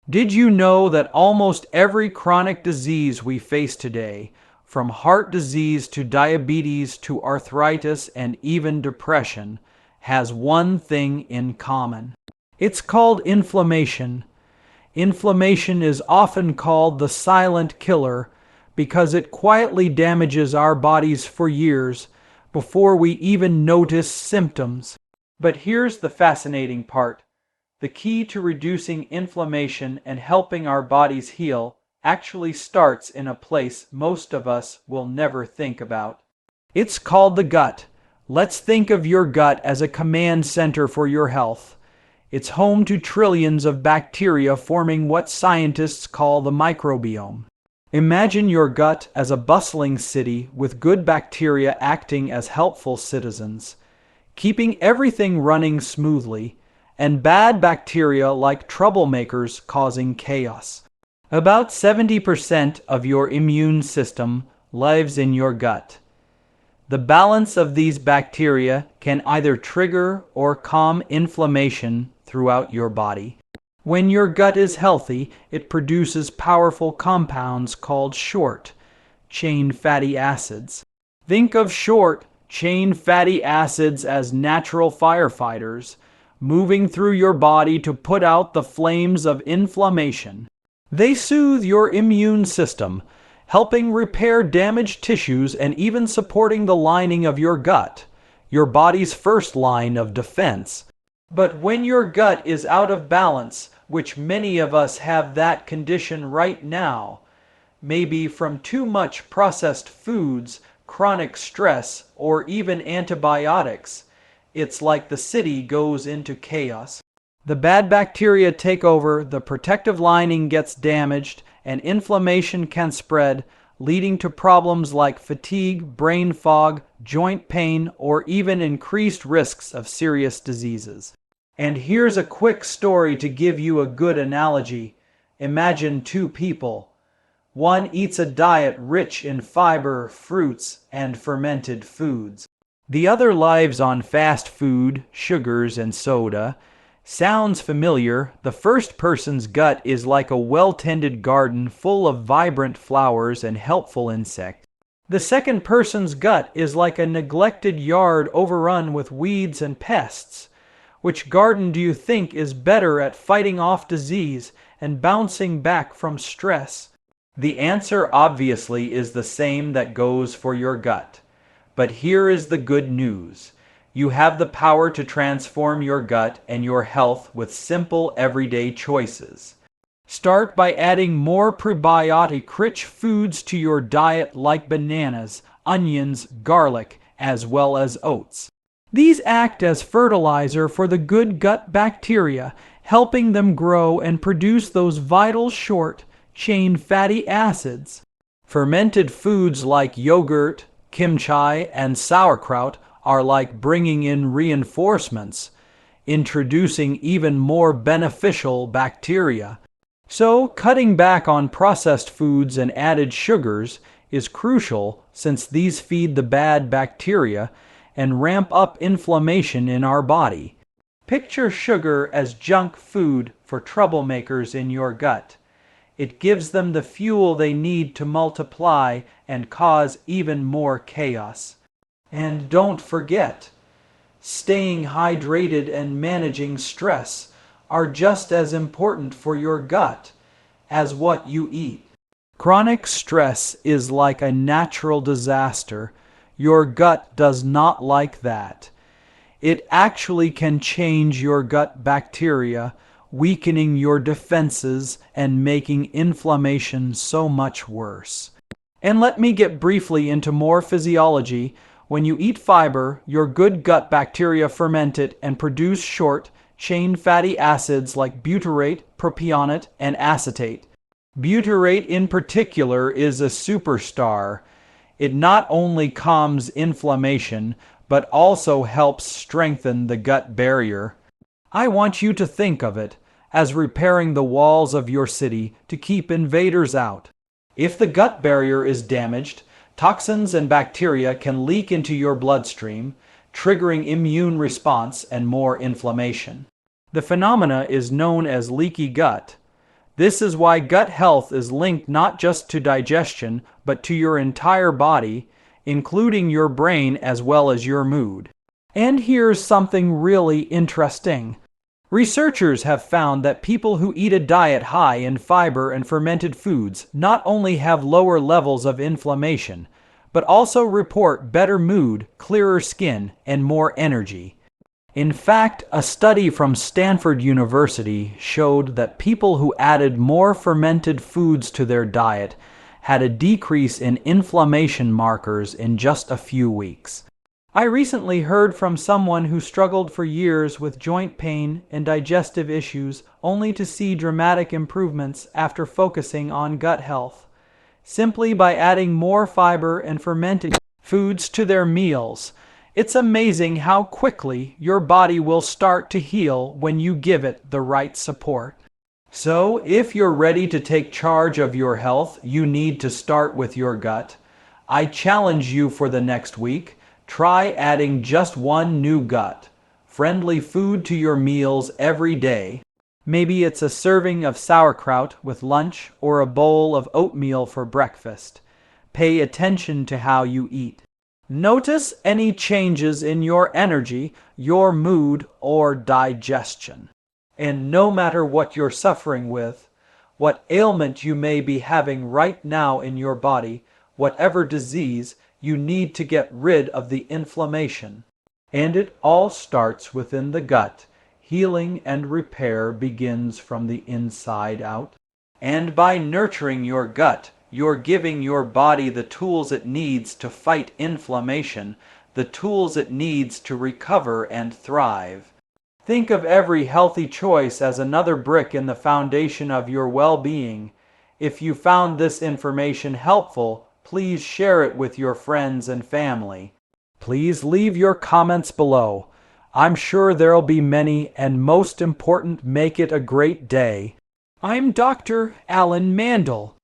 Did you know that almost every chronic disease we face today, from heart disease to diabetes to arthritis and even depression, has one thing in common? It's called inflammation. Inflammation is often called the silent killer because it quietly damages our bodies for years before we even notice symptoms. But here's the fascinating part. The key to reducing inflammation and helping our bodies heal actually starts in a place most of us will never think about. It's called the gut. Let's think of your gut as a command center for your health. It's home to trillions of bacteria forming what scientists call the microbiome. Imagine your gut as a bustling city with good bacteria acting as helpful citizens, keeping everything running smoothly, and bad bacteria like troublemakers causing chaos. About 70% of your immune system lives in your gut. The balance of these bacteria can either trigger or calm inflammation throughout your body. When your gut is healthy, it produces powerful compounds called short-chain fatty acids. Think of short-chain fatty acids as natural firefighters, moving through your body to put out the flames of inflammation. They soothe your immune system, helping repair damaged tissues and even supporting the lining of your gut, your body's first line of defense. But when your gut is out of balance, which many of us have that condition right now, maybe from too much processed foods, chronic stress, or even antibiotics, it's like the city goes into chaos. The bad bacteria take over, the protective lining gets damaged, and inflammation can spread, leading to problems like fatigue, brain fog, joint pain, or even increased risks of serious diseases. And here's a quick story to give you a good analogy. Imagine two people. One eats a diet rich in fiber, fruits, and fermented foods. The other lives on fast food, sugars, and soda. Sounds familiar? The first person's gut is like a well-tended garden full of vibrant flowers and helpful insects. The second person's gut is like a neglected yard overrun with weeds and pests. Which garden do you think is better at fighting off disease and bouncing back from stress? The answer obviously is the same that goes for your gut. But here is the good news. You have the power to transform your gut and your health with simple everyday choices. Start by adding more prebiotic-rich foods to your diet like bananas, onions, garlic, as well as oats. These act as fertilizer for the good gut bacteria, helping them grow and produce those vital short-chain fatty acids. Fermented foods like yogurt, kimchi, and sauerkraut are like bringing in reinforcements, introducing even more beneficial bacteria. So, cutting back on processed foods and added sugars is crucial since these feed the bad bacteria and ramp up inflammation in our body. Picture sugar as junk food for troublemakers in your gut. It gives them the fuel they need to multiply and cause even more chaos. And don't forget, staying hydrated and managing stress are just as important for your gut as what you eat. Chronic stress is like a natural disaster. Your gut does not like that. It actually can change your gut bacteria, weakening your defenses and making inflammation so much worse. And let me get briefly into more physiology. When you eat fiber, your good gut bacteria ferment it and produce short-chain fatty acids like butyrate, propionate, and acetate. Butyrate in particular is a superstar. It not only calms inflammation, but also helps strengthen the gut barrier. I want you to think of it as repairing the walls of your city to keep invaders out. If the gut barrier is damaged, toxins and bacteria can leak into your bloodstream, triggering immune response and more inflammation. The phenomena is known as leaky gut. This is why gut health is linked not just to digestion, but to your entire body, including your brain as well as your mood. And here's something really interesting. Researchers have found that people who eat a diet high in fiber and fermented foods not only have lower levels of inflammation, but also report better mood, clearer skin, and more energy. In fact, a study from Stanford University showed that people who added more fermented foods to their diet had a decrease in inflammation markers in just a few weeks. I recently heard from someone who struggled for years with joint pain and digestive issues only to see dramatic improvements after focusing on gut health, simply by adding more fiber and fermented foods to their meals. It's amazing how quickly your body will start to heal when you give it the right support. So, if you're ready to take charge of your health, you need to start with your gut. I challenge you for the next week. Try adding just one new gut-friendly food to your meals every day. Maybe it's a serving of sauerkraut with lunch or a bowl of oatmeal for breakfast. Pay attention to how you eat. Notice any changes in your energy, your mood, or digestion. And no matter what you're suffering with, what ailment you may be having right now in your body, whatever disease, you need to get rid of the inflammation. And it all starts within the gut. Healing and repair begins from the inside out. And by nurturing your gut, you're giving your body the tools it needs to fight inflammation, the tools it needs to recover and thrive. Think of every healthy choice as another brick in the foundation of your well-being. If you found this information helpful, please share it with your friends and family. Please leave your comments below. I'm sure there'll be many, and most important, make it a great day. I'm Dr. Alan Mandel.